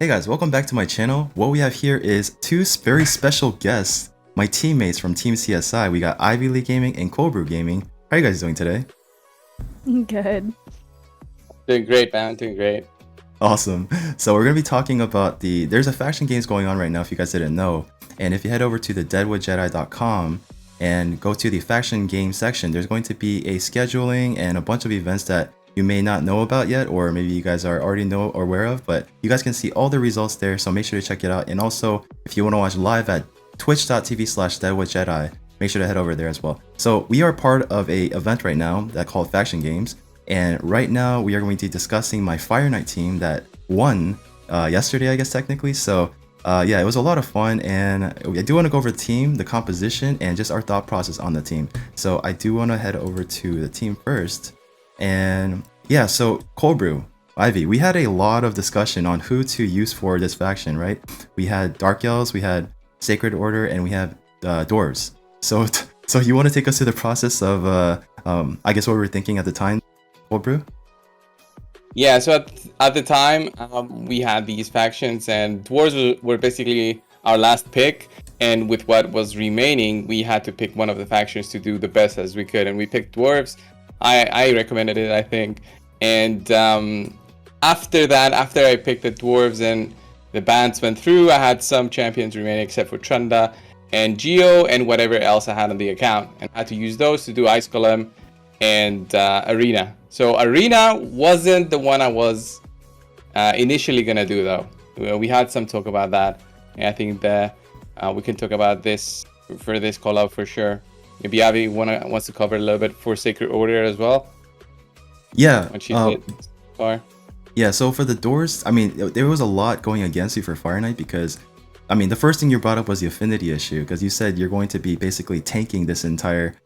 Hey guys, welcome back to my channel. What we have here is two very special guests, my teammates from Team CSI. We got Ivy League Gaming and Cold Brew Gaming. How are you guys doing today? Good. Doing great, man. Doing great. Awesome. So we're going to be talking about there's a faction games going on right now if you guys didn't know. And if you head over to the deadwoodjedi.com and go to the faction game section, there's going to be a scheduling and a bunch of events that you may not know about yet, or maybe you guys are already know or aware of, but you guys can see all the results there, so make sure to check it out. And also, if you want to watch live at twitch.tv/deadwoodjedi, make sure to head over there as well. So we are part of a event right now that called Faction Games, and right now we are going to be discussing my Fire Knight team that won yesterday, I guess technically. So yeah, it was a lot of fun, and I do want to go over the team, the composition, and just our thought process on the team. So I do want to head over to the team first. And yeah, so Cold Brew, Ivy, we had a lot of discussion on who to use for this faction, right? We had Dark Elves, we had Sacred Order, and we have Dwarves. So so you want to take us through the process of, I guess what we were thinking at the time, Cold Brew? Yeah, so at the time, we had these factions, and Dwarves were basically our last pick. And with what was remaining, we had to pick one of the factions to do the best as we could. And we picked Dwarves. I recommended it, I think. And after that, after I picked the Dwarves and the bans went through, I had some champions remaining except for Trunda and Geo and whatever else I had on the account. And I had to use those to do Ice Golem and Arena. So Arena wasn't the one I was initially going to do, though. We had some talk about that. And I think that we can talk about this for this call out for sure. Maybe Avi wants to cover a little bit for Sacred Order as well. Yeah. What she did so far. Yeah, so for the doors, I mean, there was a lot going against you for Fire Knight because, I mean, the first thing you brought up was the affinity issue because you said you're going to be basically tanking this entire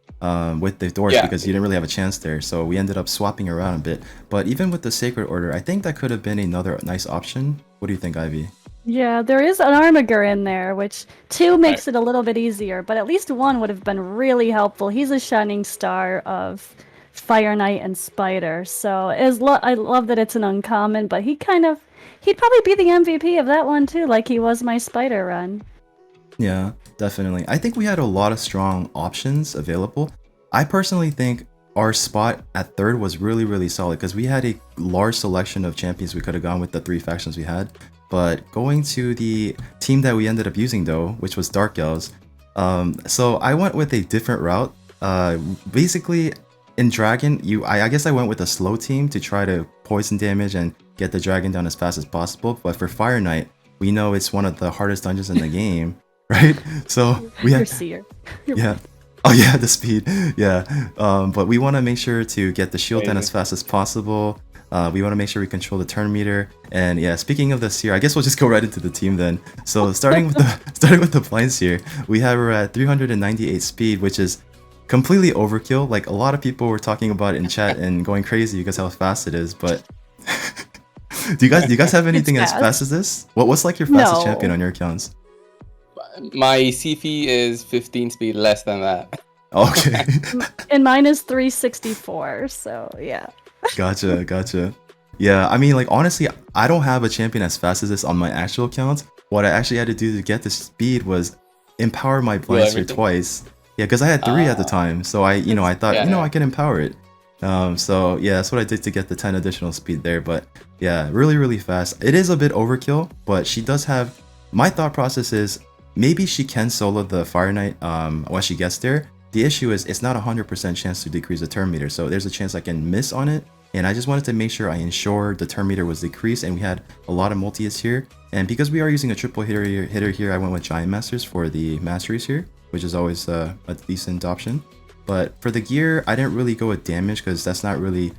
with the doors because you didn't really have a chance there. So we ended up swapping around a bit. But even with the Sacred Order, I think that could have been another nice option. What do you think, Ivy? Yeah, there is an Armiger in there, which 2 makes it a little bit easier, but at least 1 would have been really helpful. He's a shining star of Fire Knight and Spider, so I love that it's an uncommon, but he'd probably be the MVP of that one too, like he was my Spider run. Yeah, definitely. I think we had a lot of strong options available. I personally think our spot at third was really, really solid because we had a large selection of champions we could have gone with the 3 factions we had. But going to the team that we ended up using though, which was Dark Elves, so I went with a different route. Basically, in Dragon, I guess I went with a slow team to try to poison damage and get the dragon down as fast as possible. But for Fire Knight, we know it's one of the hardest dungeons in the game, right? So we have Seer. Yeah. Oh yeah, the speed. Yeah. But we want to make sure to get the shield down as fast as possible. We want to make sure we control the turn meter. And yeah, speaking of the Seer, I guess we'll just go right into the team then. So starting with the blind Seer, we're at 398 speed, which is completely overkill. Like a lot of people were talking about it in chat and going crazy because how fast it is. But do you guys have anything as fast as this? What's like your fastest champion on your accounts? My CP is 15 speed less than that. Okay. And mine is 364, so yeah. Gotcha. Yeah, I mean, like, honestly, I don't have a champion as fast as this on my actual account. What I actually had to do to get the speed was empower my blind Seer twice. Yeah, because I had 3 at the time, so I thought, I can empower it. So yeah, that's what I did to get the 10 additional speed there. But yeah, really, really fast. It is a bit overkill, but she does have. My thought process is maybe she can solo the Fire Knight when she gets there. The issue is it's not 100% chance to decrease the turn meter, so there's a chance I can miss on it. And I just wanted to make sure I ensure the turn meter was decreased, and we had a lot of multi-hits here. And because we are using a triple hitter here, I went with Giant Masters for the masteries here, which is always a decent option. But for the gear, I didn't really go with damage because that's not really.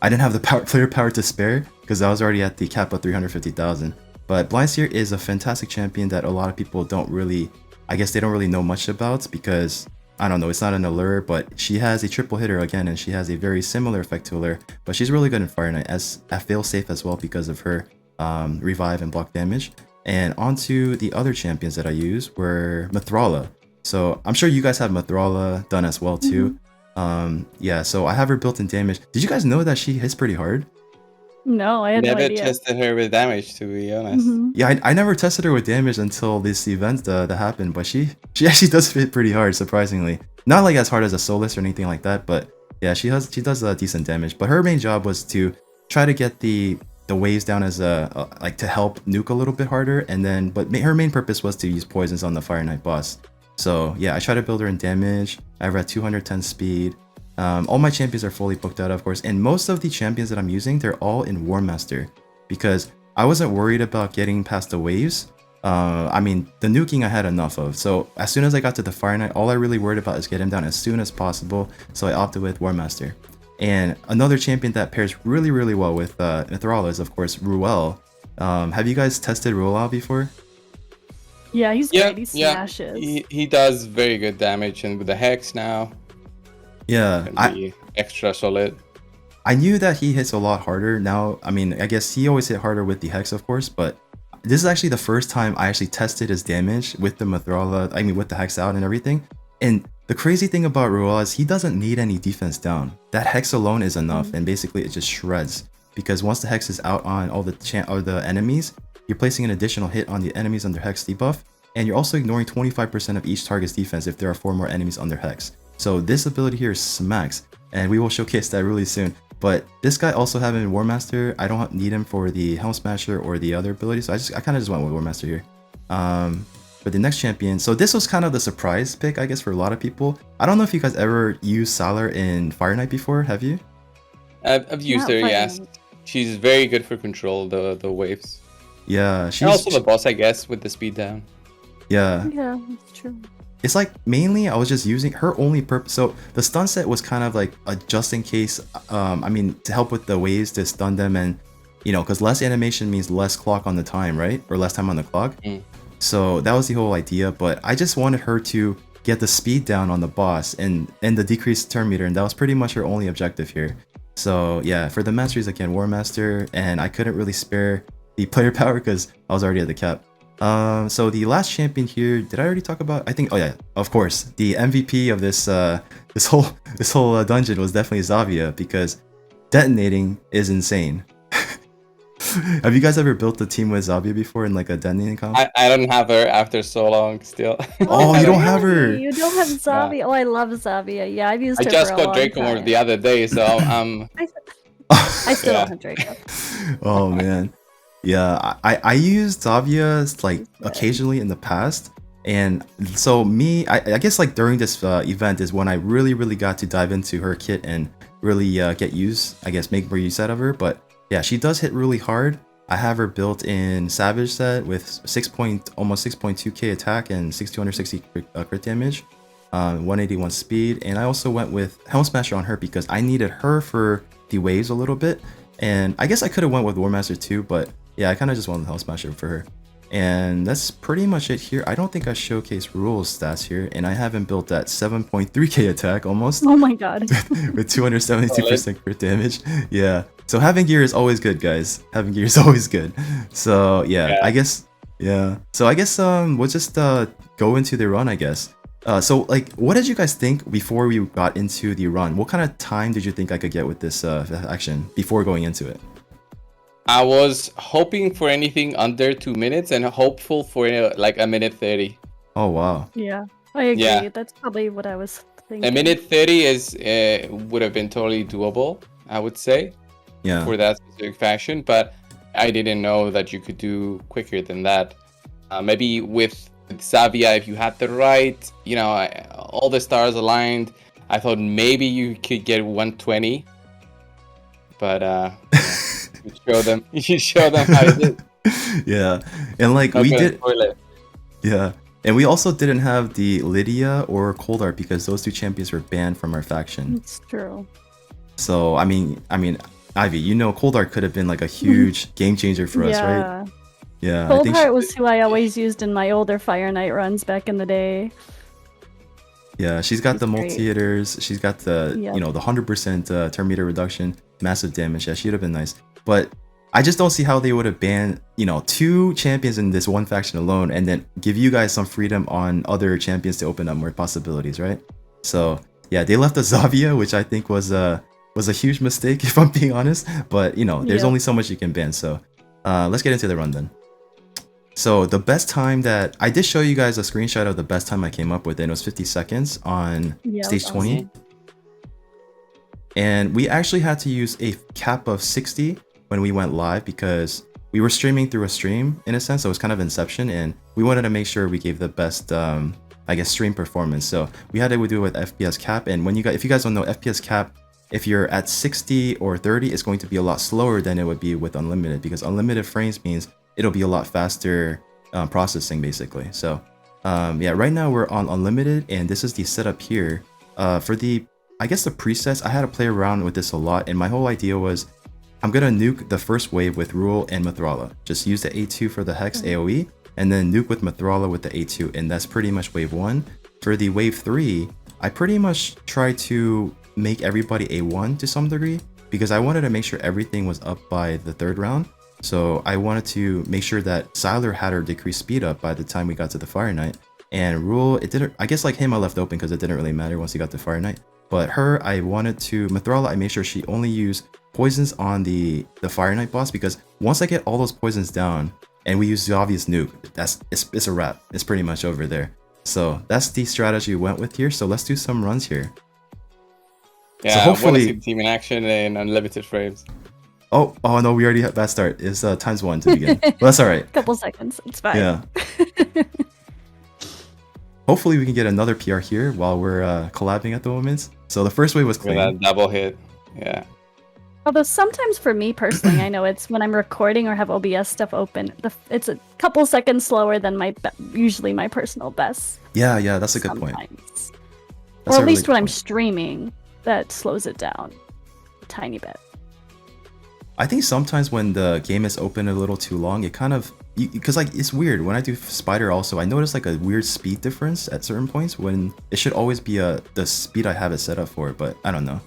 I didn't have the player power to spare because I was already at the cap of 350,000. But Blind Seer is a fantastic champion that a lot of people don't really. I guess they don't really know much about because. I don't know, it's not an allure, but she has a triple hitter again, and she has a very similar effect to allure, but she's really good in Fire Knight as a fail safe as well because of her revive and block damage. And onto the other champions that I use were Mithrala. So I'm sure you guys have Mithrala done as well too. Yeah, so I have her built in damage. Did you guys know that she hits pretty hard? No, I had no Never idea. tested her with damage, to be honest. Yeah, I never tested her with damage until this event that happened, but she actually does hit pretty hard, surprisingly. Not like as hard as a Solus or anything like that, but yeah, she does decent damage. But her main job was to try to get the waves down as like to help nuke a little bit harder, and then her main purpose was to use poisons on the Fire Knight boss. So yeah, I try to build her in damage. I have her at 210 speed. All my champions are fully booked out, of course, and most of the champions that I'm using, they're all in War Master, because I wasn't worried about getting past the waves. I mean, the nuking I had enough of, so as soon as I got to the Fire Knight, all I really worried about is get him down as soon as possible, so I opted with War Master. And another champion that pairs really, really well with Mithrala is, of course, Ruel. Have you guys tested Ruel before? Yeah, he's great. He smashes. He does very good damage, and with the Hex now, yeah, can be extra solid. I knew that he hits a lot harder now. I mean, I guess he always hit harder with the Hex, of course, but this is actually the first time I actually tested his damage with the Mithrala, I mean, with the Hex out and everything. And the crazy thing about Ruel is he doesn't need any defense down. That Hex alone is enough, and basically it just shreds. Because once the Hex is out on all the enemies, you're placing an additional hit on the enemies under Hex debuff, and you're also ignoring 25% of each target's defense if there are 4 more enemies under Hex. So this ability here smacks, and we will showcase that really soon. But this guy also having War Master, I don't need him for the Helm Smasher or the other ability, so I kind of just went with War Master here. For the next champion, so this was kind of the surprise pick, I guess, for a lot of people. I don't know if you guys ever used Salar in Fire Knight before, have you? I've used her, yes. She's very good for control the waves. Yeah, she's and also the boss, I guess, with the speed down. Yeah. Yeah, that's true. It's like mainly I was just using her only purpose. So the stun set was kind of like a just in case. I mean, to help with the waves to stun them, and you know, because less animation means less clock on the time, right? Or less time on the clock. So that was the whole idea. But I just wanted her to get the speed down on the boss and the decreased turn meter, and that was pretty much her only objective here. So yeah, for the masteries again, War Master, and I couldn't really spare the player power because I was already at the cap. So the last champion here, did I already talk about? I think, oh yeah, of course, the MVP of this this whole dungeon was definitely Zavia, because detonating is insane. Have you guys ever built a team with Zavia before in like a detonating comp? I don't have her after so long still. Oh, you don't have her. You don't have Zavia. Yeah. Oh, I love Zavia. Yeah, I've used her just for a got long Draco time. the other day, so I still don't have Draco. Oh man. Yeah, I used Zavia like occasionally in the past, and so I guess like during this event is when I really got to dive into her kit and really make more use out of her. But yeah, she does hit really hard. I have her built in Savage set with almost 6.2k attack and 6260 crit damage, 181 speed, and I also went with Helm Smasher on her because I needed her for the waves a little bit. And I guess I could have went with War Master too, but yeah, I kind of just went with Helm Smasher for her. And that's pretty much it here. I don't think I showcased Rule's stats here, and I haven't built that 7.3k attack almost. Oh my god. With 272% crit damage. Yeah. So having gear is always good, guys. Having gear is always good. So yeah. I guess, yeah. So I guess we'll just go into the run, I guess. So like, what did you guys think before we got into the run? What kind of time did you think I could get with this action before going into it? I was hoping for anything under 2 minutes and hopeful for like a minute 30. Oh wow. Yeah, I agree. Yeah. That's probably what I was thinking. A minute 30 is would have been totally doable, I would say. Yeah. For that specific faction, but I didn't know that you could do quicker than that. Maybe with Zavia, if you had the right, you know, all the stars aligned, I thought maybe you could get 120. But you should show them how it is. Yeah, and like we did. Yeah, and we also didn't have the Lydia or Coldart because those two champions were banned from our faction. It's true. So I mean, Ivy, you know, Coldart could have been like a huge game changer for us, right? Yeah. Coldart was who I always used in my older Fire Knight runs back in the day. Yeah, she's got the multi-hitters. She's got the you know, the 100% turn meter reduction, massive damage. Yeah, she'd have been nice. But I just don't see how they would have banned, you know, 2 champions in this one faction alone, and then give you guys some freedom on other champions to open up more possibilities, right? So yeah, they left the Zavia, which I think was was a huge mistake, if I'm being honest. But you know, there's Yeah. only so much you can ban. So let's get into the run then. So the best time that I did show you guys a screenshot of the best time I came up with, and it was 50 seconds on Yeah, stage that's 20. awesome. And we actually had to use a cap of 60 when we went live because we were streaming through a stream in a sense. So it was kind of Inception, and we wanted to make sure we gave the best, I guess, stream performance. So we had to do it with FPS cap. And when if you guys don't know, FPS cap, if you're at 60 or 30, it's going to be a lot slower than it would be with unlimited, because unlimited frames means it'll be a lot faster processing basically. So yeah, right now we're on unlimited, and this is the setup here for the, I guess, the presets. I had to play around with this a lot, and my whole idea was I'm gonna nuke the first wave with Rule and Mathrala. Just use the A2 for the Hex AoE, and then nuke with Mathrala with the A2, and that's pretty much wave 1. For the wave 3, I pretty much tried to make everybody A1 to some degree, because I wanted to make sure everything was up by the 3rd round. So I wanted to make sure that Siler had her decreased speed up by the time we got to the Fire Knight. And Rule, it didn't, I guess like him I left open because it didn't really matter once he got to Fire Knight. But her, I wanted to, Mathrala, I made sure she only used poisons on the Fire Knight boss, because once I get all those poisons down and we use Xavia's nuke, it's a wrap. It's pretty much over there. So that's the strategy we went with here. So let's do some runs here. Yeah, so hopefully, I want to see the team in action in unlimited frames. Oh no, we already had bad start. It's ×1 to begin. But that's all right. Couple seconds, it's fine. Yeah. Hopefully we can get another PR here while we're collabing at the moment. So the first wave was clean. With that double hit, yeah. Although sometimes for me personally, I know it's when I'm recording or have OBS stuff open, it's a couple seconds slower than usually my personal best. Yeah, that's a good point. Or at least when I'm streaming, that slows it down a tiny bit. I think sometimes when the game is open a little too long, it kind of, because like it's weird when I do Spider also, I notice like a weird speed difference at certain points when it should always be the speed I have it set up for, but I don't know.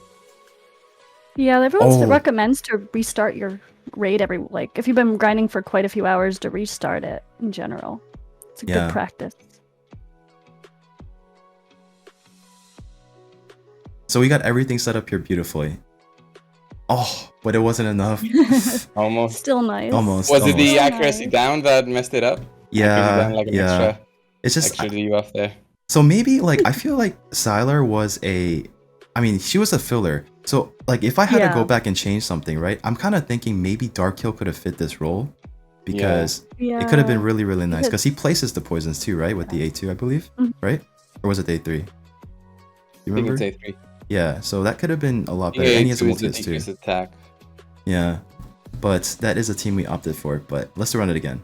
Yeah, everyone recommends to restart your raid if you've been grinding for quite a few hours, to restart it in general. It's a good practice. So we got everything set up here beautifully. Oh, but it wasn't enough. Almost. Still nice. Almost. Was it the accuracy down that messed it up? Yeah. Down, like an extra, it's just extra debuff there. So maybe like I feel like Siler was she was a filler. So like if I had to go back and change something, right? I'm kind of thinking maybe Darkhill could have fit this role, because it could have been really, really nice, because he places the poisons too, right? With the A2, I believe, right? Or was it the A3? You remember? I think it's A3. Yeah, so that could have been a lot better. And he has multi-hits too. Attack. Yeah, but that is a team we opted for, but let's run it again.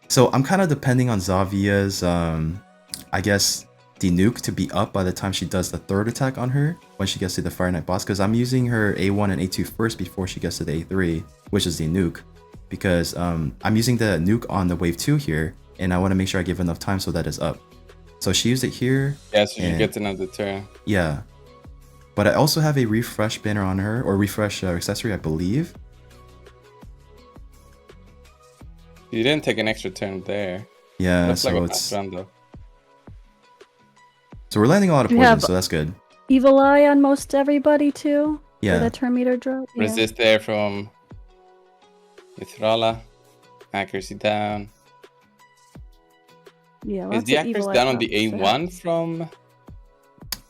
So I'm kind of depending on Xavia's, I guess, the nuke to be up by the time she does the 3rd attack on her when she gets to the Fire Knight boss, because I'm using her A1 and A2 first before she gets to the A3, which is the nuke, because I'm using the nuke on the wave 2 here, and I want to make sure I give enough time so that it's up. So she used it here. Yeah, so she gets another turn. Yeah. But I also have a refresh banner on her, or refresh accessory, I believe. You didn't take an extra turn there. Yeah, looks so like it's... run, though. So we're landing a lot of poison, so that's good. Evil Eye on most everybody too? Yeah. For the turn meter drop? Yeah. Resist there from Mithrala. Accuracy down. Yeah, is the accuracy down on the A1 from...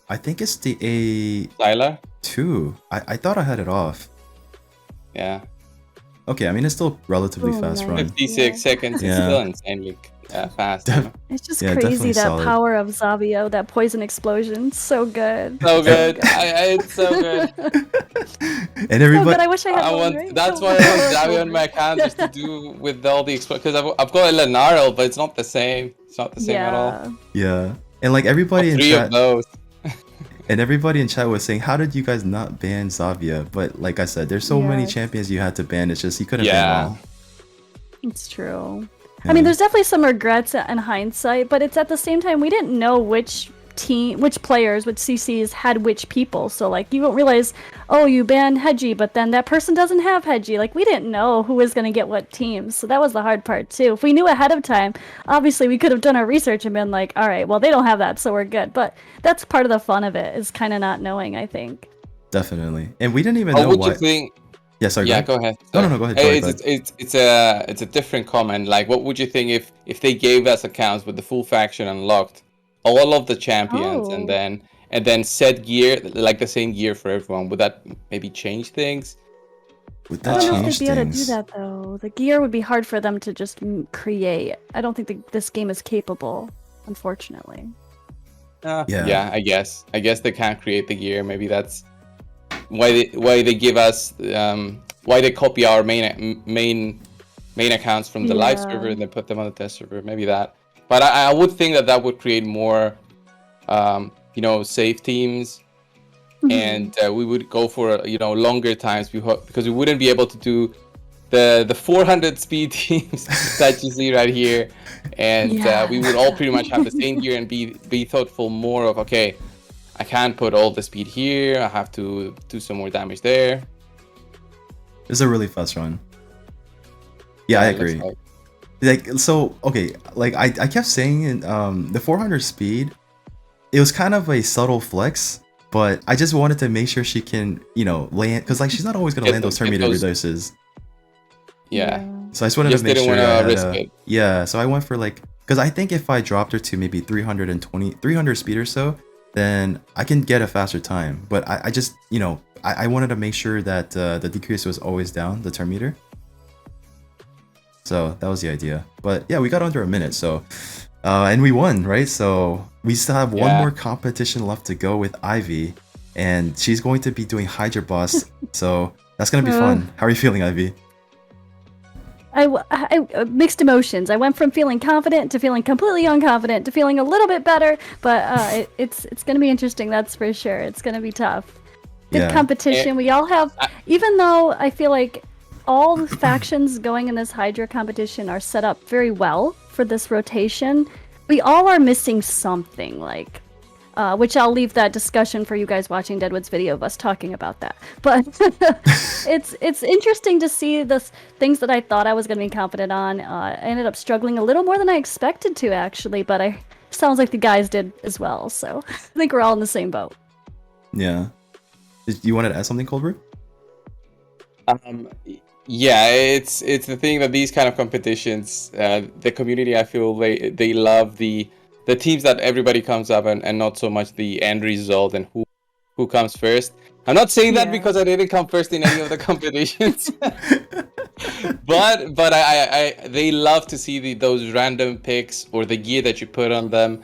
I think it's the A... Siler? 2. I thought I had it off. Yeah. Okay, I mean, it's still relatively fast run. 56 seconds is still insanely fast. It's just crazy, that solid. power of Xavio, that poison explosion. So good. So good. It's so good. And everybody... So good. I wish I had one, right? That's why I want Xavio on my account, just to do with all the explosions. Because I've got a Lenarl, but it's not the same. It's not the same at all. Yeah. And like everybody in three chat... of those. And everybody in chat was saying, how did you guys not ban Xavia? But like I said, there's so many champions you had to ban. It's just, you couldn't ban all. It's true. Yeah. I mean, there's definitely some regrets in hindsight, but it's at the same time, we didn't know which players, which CCs had which people. So like, you don't realize, oh, you banned Hedgie, but then that person doesn't have Hedgie. Like, we didn't know who was going to get what teams. So that was the hard part too. If we knew ahead of time, obviously we could have done our research and been like, all right, well, they don't have that, so we're good. But that's part of the fun of it, is kind of not knowing, I think. Definitely. And we didn't even Or know would why. you think? Yeah, sorry. Yeah, Go go ahead. No, Sorry. no, go ahead. Go ahead. It's a different comment. Like, what would you think if they gave us accounts with the full faction unlocked, all of the champions, and Oh. then set gear like the same gear for everyone? Would that maybe change things? Would I that don't know if change they'd be able to do things? that though. The gear would be hard for them to just create. I don't think this game is capable, unfortunately. Yeah, I guess they can't create the gear. Maybe that's why they give us why they copy our main accounts from the live server and then put them on the test server. Maybe that. But I would think that would create more safe teams, and we would go for longer times because we wouldn't be able to do the 400 speed teams that you see right here, and we would all pretty much have the same gear and be thoughtful more of, okay, I can't put all the speed here, I have to do some more damage there. It's a really fast run. Yeah, I agree. I kept saying in the 400 speed, it was kind of a subtle flex, but I just wanted to make sure she can, land, because she's not always gonna land those turn meter reduces. Yeah. So I just wanted to make sure I risk it. Yeah, so I went for because I think if I dropped her to maybe 300 speed or so, then I can get a faster time. But I just, I wanted to make sure that the decrease was always down, the turn meter. So that was the idea. But yeah, we got under a minute, so and we won, right? So we still have one more competition left to go with Ivy, and she's going to be doing Hydra Boss. So that's gonna be fun. How are you feeling, Ivy? I mixed emotions. I went from feeling confident to feeling completely unconfident to feeling a little bit better, but it's gonna be interesting. That's for sure. It's gonna be tough. Good competition. We all have, even though I feel like all the factions going in this Hydra competition are set up very well for this rotation, we all are missing something, which I'll leave that discussion for you guys watching Deadwood's video of us talking about that. But it's interesting to see the things that I thought I was going to be confident on. I ended up struggling a little more than I expected to, actually, but sounds like the guys did as well. So I think we're all in the same boat. Yeah. You wanted to add something, Cold Brew? Yeah, it's the thing that these kind of competitions, the community, I feel they love the teams that everybody comes up and not so much the end result and who comes first. I'm not saying that because I didn't come first in any of the competitions, but I they love to see those random picks or the gear that you put on them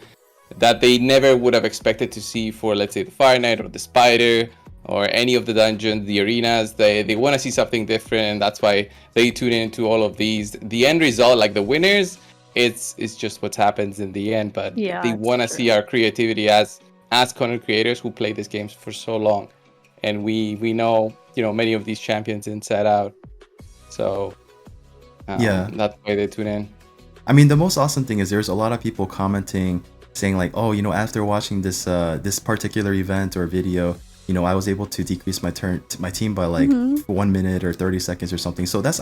that they never would have expected to see for, let's say, the Fire Knight or the Spider or any of the dungeons, the arenas. They want to see something different, and that's why they tune into all of these. The end result, like the winners, it's just what happens in the end, but they want to see our creativity as content creators who play these games for so long, and we know many of these champions inside out, so that's why they tune in. I mean, the most awesome thing is there's a lot of people commenting saying after watching this particular event or video, I was able to decrease my team by 1 minute or 30 seconds or something. So that's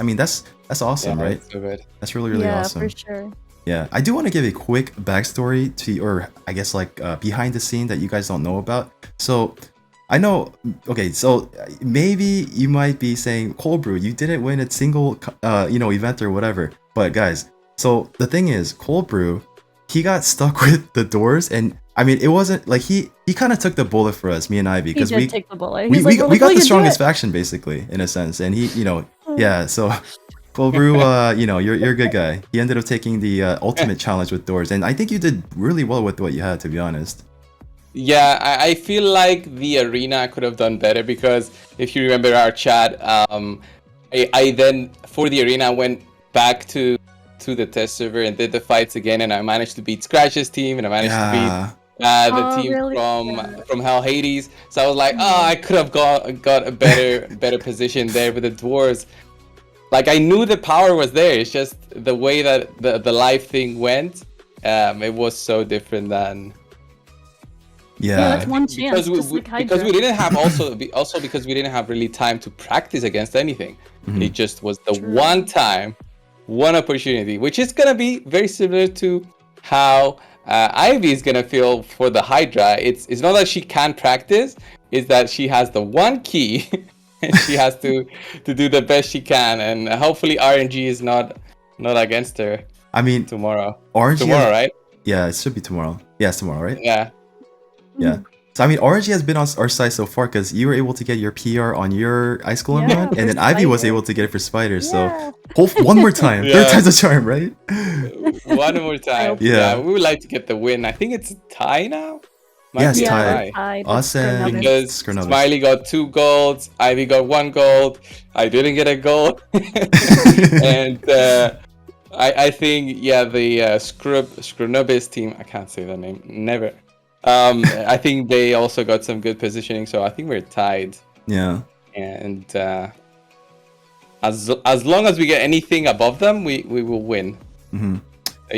awesome, right? That's so good. That's really awesome. Yeah, for sure. Yeah, I do want to give a quick backstory or I guess behind the scene that you guys don't know about. So I know, okay, so maybe you might be saying, Cold Brew, you didn't win a single event or whatever. But guys, so the thing is, Cold Brew, he got stuck with the doors, and I mean, it wasn't he kind of took the bullet for us, me and Ivy, because we take the bullet. We got the strongest faction basically, in a sense, and he, so Cold Brew, you're a good guy. He ended up taking the ultimate challenge with doors, and I think you did really well with what you had, to be honest. Yeah, I feel like the arena could have done better, because if you remember our chat, I then for the arena went back to the test server and did the fights again, and I managed to beat Scratch's team, and I managed to beat the team from Hell Hades. So I was like, I could have got a better position there with the dwarves. I knew the power was there. It's just the way that the live thing went. It was so different than. Yeah, that's one chance. Because we didn't have because we didn't have really time to practice against anything. Mm-hmm. It just was the one time, one opportunity, which is gonna be very similar to how Ivy is gonna feel for the Hydra. It's not that she can't practice, is that she has the one key, and she has to do the best she can, and hopefully RNG is not against her. I mean, tomorrow. RNG tomorrow, right? Yeah, it should be tomorrow. Yeah, it's tomorrow, right? Yeah. Yeah. So I mean, RNG has been on our side so far because you were able to get your PR on your ice golem Yeah, run, and then for Ivy was Spider. able to get it for spiders. Yeah. So one more time, Yeah. third time's a charm, right? One more time. Yeah. We would like to get the win. I think it's a tie now. Might Yes, be a tie. Tied Us with and- Skrenovis. Because Skrenovis. Smiley got 2 golds, Ivy got 1 gold, I didn't get a gold, and I think the Skrenovis team, I can't say the name, never. I think they also got some good positioning, so I think we're tied. Yeah. And as long as we get anything above them, we will win. Hmm.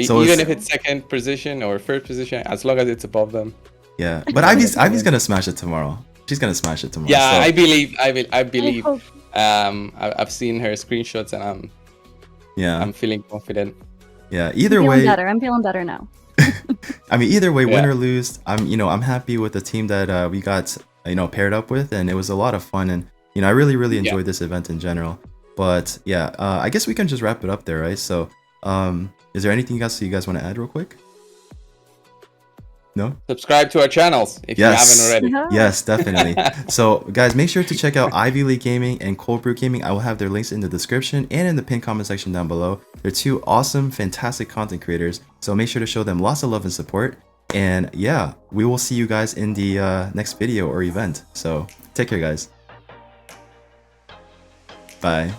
So Even it's- if it's second position or first position, as long as it's above them. Yeah. But Ivy's gonna smash it tomorrow. She's gonna smash it tomorrow. Yeah, so- I believe. hope- I've seen her screenshots, and Yeah. I'm feeling confident. Yeah. I'm Either feeling way, better. I'm feeling better now. I mean, either way, win Yeah. or lose, I'm happy with the team that we got, paired up with, and it was a lot of fun, and I really Yeah. enjoyed this event in general. But yeah, I guess we can just wrap it up there, right? So, is there anything else you guys want to add real quick? No? Subscribe to our channels if Yes. you haven't already. Yeah. Yes, definitely. So, guys, make sure to check out Ivy League Gaming and Cold Brew Gaming. I will have their links in the description and in the pinned comment section down below. They're 2 awesome, fantastic content creators. So make sure to show them lots of love and support. And yeah, we will see you guys in the next video or event. So take care, guys. Bye.